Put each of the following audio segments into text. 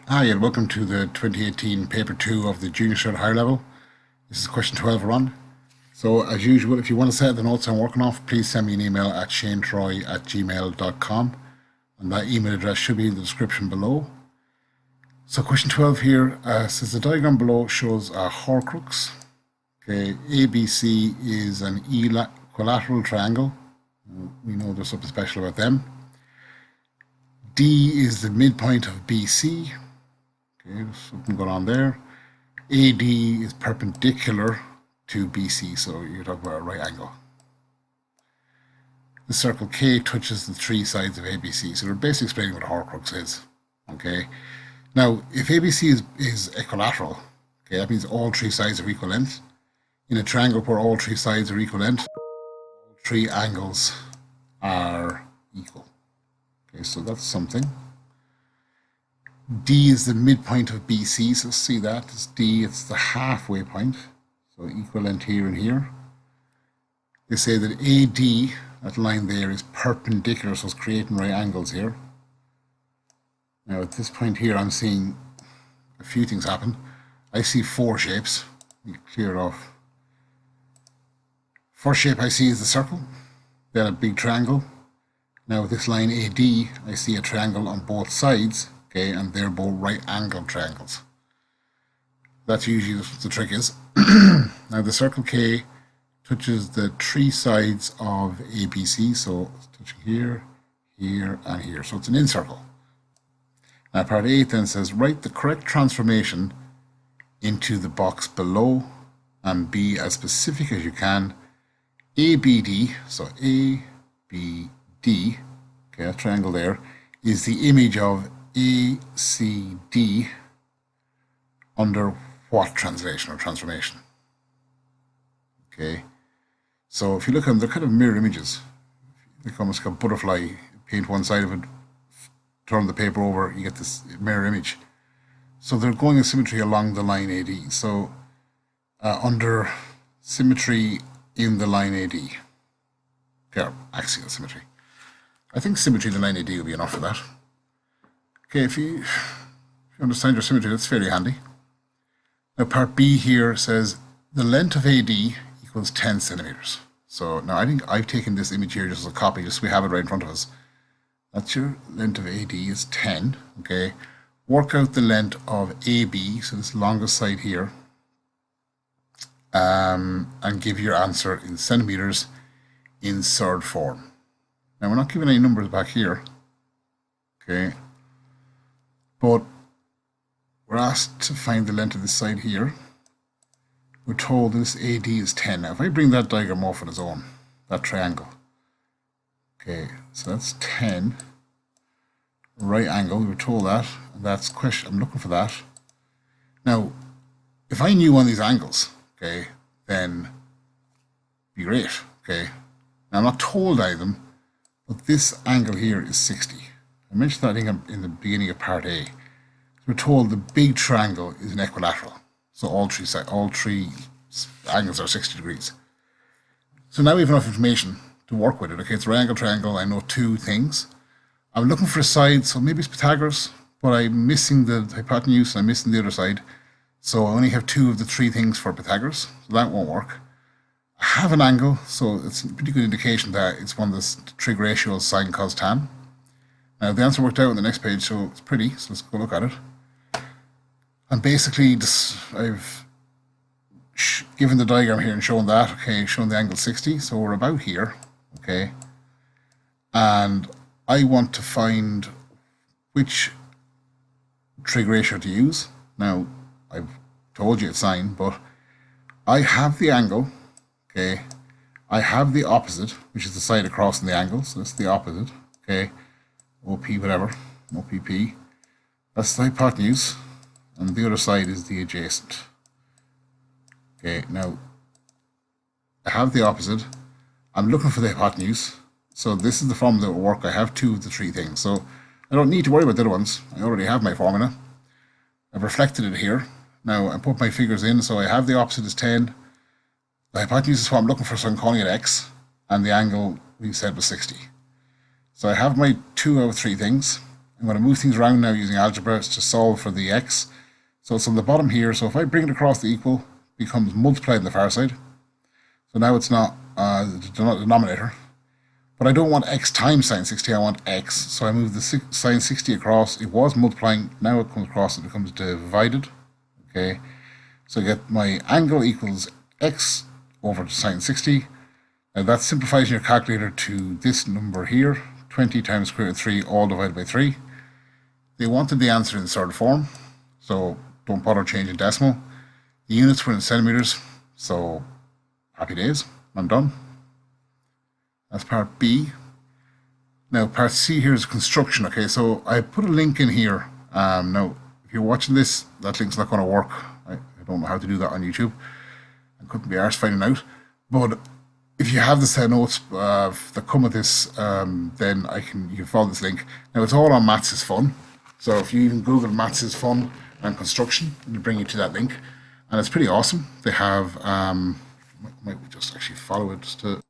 Hi, and welcome to the 2018 Paper 2 of the Junior Cert Higher Level. This is question 12 run. So, as usual, if you want to set the notes I'm working off, please send me an email at shanetroy@gmail.com. And that email address should be in the description below. So, question 12 here says the diagram below shows a Horcrux. Okay, ABC is an equilateral triangle. We know there's something special about them. D is the midpoint of BC. Okay, there's something going on there. AD is perpendicular to BC, so you're talking about a right angle. The circle K touches the three sides of ABC, so we're basically explaining what a Horcrux is. Okay, now if ABC is equilateral, okay, that means all three sides are equal length. In a triangle where all three sides are equal length, all three angles are equal. Okay, so that's something. D is the midpoint of BC, so see that, it's D, it's the halfway point, so equivalent here and here. They say that AD, that line there, is perpendicular, so it's creating right angles here. Now at this point here I'm seeing a few things happen. I see four shapes. Let me clear it off. First shape I see is the circle, then a big triangle. Now with this line AD, I see a triangle on both sides. Okay, and they're both right angle triangles. That's usually what the trick is. Now the circle K touches the three sides of ABC, so it's touching here, here, and here. So it's an incircle. Now part 8 then says write the correct transformation into the box below and be as specific as you can. ABD, so ABD, okay, that triangle there, is the image of ACD under what translation or transformation? Okay, so if you look at them, they're kind of mirror images. Like almost like a butterfly, paint one side of it, turn the paper over, you get this mirror image. So they're going in symmetry along the line AD. So under symmetry in the line AD, okay, axial symmetry. I think symmetry in the line AD will be enough for that. Okay, if you understand your symmetry, that's fairly handy. Now part B here says the length of AD equals 10 centimeters. So now I think I've taken this image here just as a copy, just so we have it right in front of us. That's your length of AD is 10, okay. Work out the length of AB, so this longest side here, and give your answer in centimeters in third form. Now we're not giving any numbers back here, okay. But we're asked to find the length of this side here. We're told this AD is 10. Now if I bring that diagram off on its own, that triangle, okay, so that's 10, right angle, we were told that, and that's question, I'm looking for that. Now, if I knew one of these angles, okay, then it'd be great, okay. Now I'm not told either of them, but this angle here is 60. I mentioned that I think in the beginning of part A. We're told the big triangle is an equilateral, so all three angles are 60 degrees. So now we have enough information to work with it. Okay, it's a right angle triangle. I know two things. I'm looking for a side, so maybe it's Pythagoras, but I'm missing the hypotenuse and I'm missing the other side. So I only have two of the three things for Pythagoras, so that won't work. I have an angle, so it's a pretty good indication that it's one of the trig ratios sine, cos, tan. Now the answer worked out on the next page, so it's pretty, so let's go look at it. And basically, I've given the diagram here and shown that, okay, shown the angle 60, so we're about here, okay, and I want to find which trig ratio to use. Now, I've told you it's sine, but I have the angle, okay, I have the opposite, which is the side across in the angle, so that's the opposite, okay, OP whatever, OPP, that's the hypotenuse, and the other side is the adjacent. Okay, now I have the opposite. I'm looking for the hypotenuse. So this is the formula that will work. I have two of the three things. So I don't need to worry about the other ones. I already have my formula. I've reflected it here. Now I put my figures in. So I have the opposite is 10. The hypotenuse is what I'm looking for, so I'm calling it x. And the angle we said was 60. So I have my two out of three things. I'm going to move things around now using algebra to solve for the x. So it's on the bottom here. So if I bring it across the equal, it becomes multiplied on the far side. So now it's not the denominator. But I don't want x times sine 60, I want x. So I move the sine 60 across. It was multiplying, now it comes across, it becomes divided. Okay, so I get my angle equals x over sine 60. Now that simplifies your calculator to this number here, 20 times square root of 3 all divided by 3. They wanted the answer in third form, so don't bother changing decimal. The units were in centimeters, so happy days, I'm done. That's part B. Now part C here is construction. Okay, so I put a link in here. Now, if you're watching this, that link's not going to work. I don't know how to do that on YouTube. I couldn't be arsed finding out. But if you have the set notes that come with this, then you can follow this link. Now it's all on Maths is Fun. So if you even Google Maths is Fun and construction, it'll bring you to that link. And it's pretty awesome. They have, might just actually follow it just to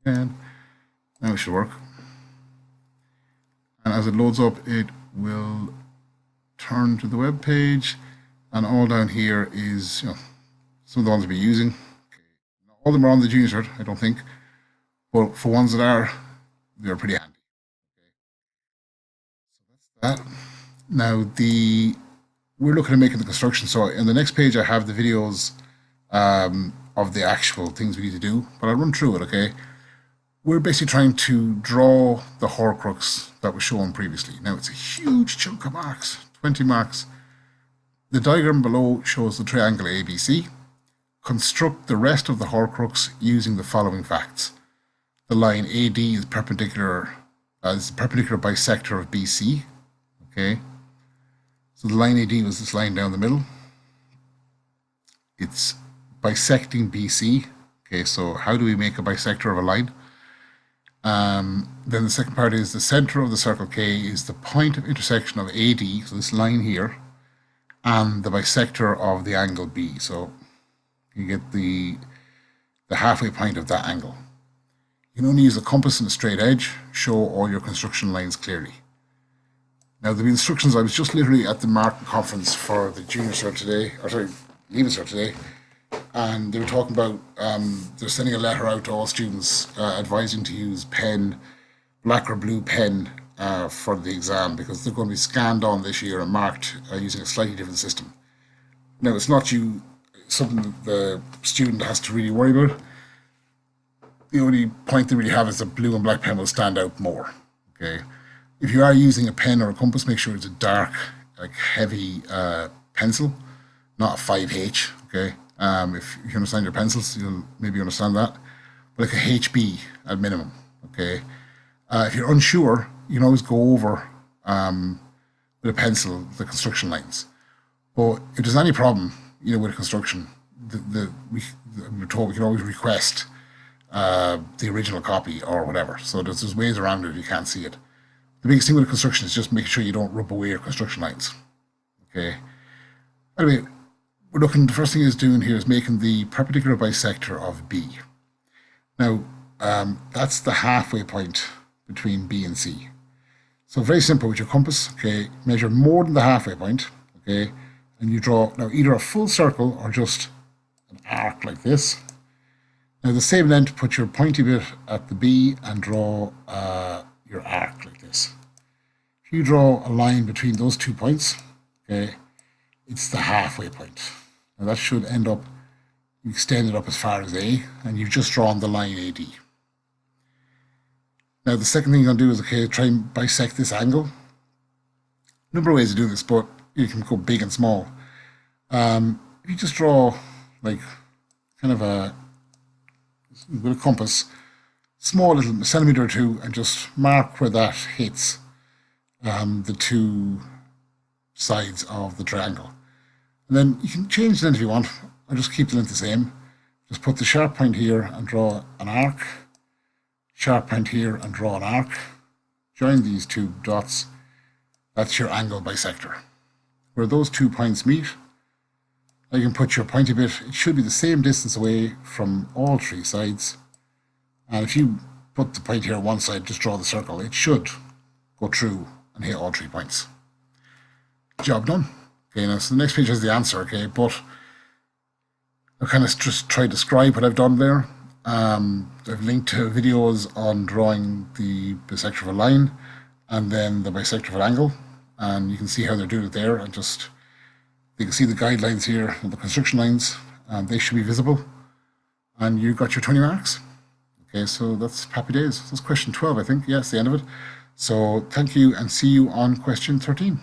and now it should work. And as it loads up, it will turn to the web page, and all down here is some of the ones we'll be using. Okay. All of them are on the junior cert, I don't think, but for ones that are, they're pretty handy. Okay. So that's that. Now we're looking at making the construction. So in the next page, I have the videos of the actual things we need to do, but I'll run through it. Okay. We're basically trying to draw the Horcrux that was shown previously. Now it's a huge chunk of marks, 20 marks. The diagram below shows the triangle ABC. Construct the rest of the Horcrux using the following facts. The line AD is perpendicular bisector of BC. Okay, so the line AD was this line down the middle. It's bisecting BC. Okay, so how do we make a bisector of a line? Then the second part is the center of the circle K is the point of intersection of AD, so this line here, and the bisector of the angle B. So you get the halfway point of that angle. You can only use a compass and a straight edge. Show all your construction lines clearly. Now the instructions, I was just literally at the Martin conference for the junior cert today, or sorry, leaving cert today, and they were talking about they're sending a letter out to all students advising to use pen, black or blue pen for the exam, because they're going to be scanned on this year and marked using a slightly different system. Now it's not something the student has to really worry about. The only point they really have is that blue and black pen will stand out more. Okay, if you are using a pen or a compass, make sure it's a dark, like heavy pencil, not a 5H. Okay. If you understand your pencils, you'll maybe understand that. But like a HB at minimum, okay? If you're unsure, you can always go over with a pencil the construction lines. But if there's any problem, with a construction, we're told we can always request the original copy or whatever. So there's ways around it if you can't see it. The biggest thing with a construction is just making sure you don't rub away your construction lines, okay? Anyway, the first thing is doing here is making the perpendicular bisector of B. Now, that's the halfway point between B and C. So very simple with your compass, okay, measure more than the halfway point, okay, and you draw now either a full circle or just an arc like this. Now the same length, put your pointy bit at the B and draw your arc like this. If you draw a line between those 2 points, okay, it's the halfway point. Now that should end up, you extend it up as far as A, and you've just drawn the line AD. Now the second thing you're going to do is, okay, try and bisect this angle. A number of ways to do this, but you can go big and small. If you just draw like kind of with a compass, small little centimeter or two, and just mark where that hits the two sides of the triangle. And then you can change the length if you want, or just keep the length the same. Just put the sharp point here and draw an arc. Sharp point here and draw an arc. Join these two dots. That's your angle bisector. Where those 2 points meet, You can put your pointy bit, it should be the same distance away from all three sides. And if you put the point here on one side, just draw the circle, it should go through and hit all 3 points. Job done. Okay, now so the next page has the answer, okay, but I've kind of just tried to describe what I've done there. I've linked to videos on drawing the bisector of a line and then the bisector of an angle, and you can see how they're doing it there. And just you can see the guidelines here and the construction lines, and they should be visible, and you got your 20 marks. Okay, so that's happy days. That's question 12, I think. Yeah, it's the end of it. So thank you, and see you on question 13.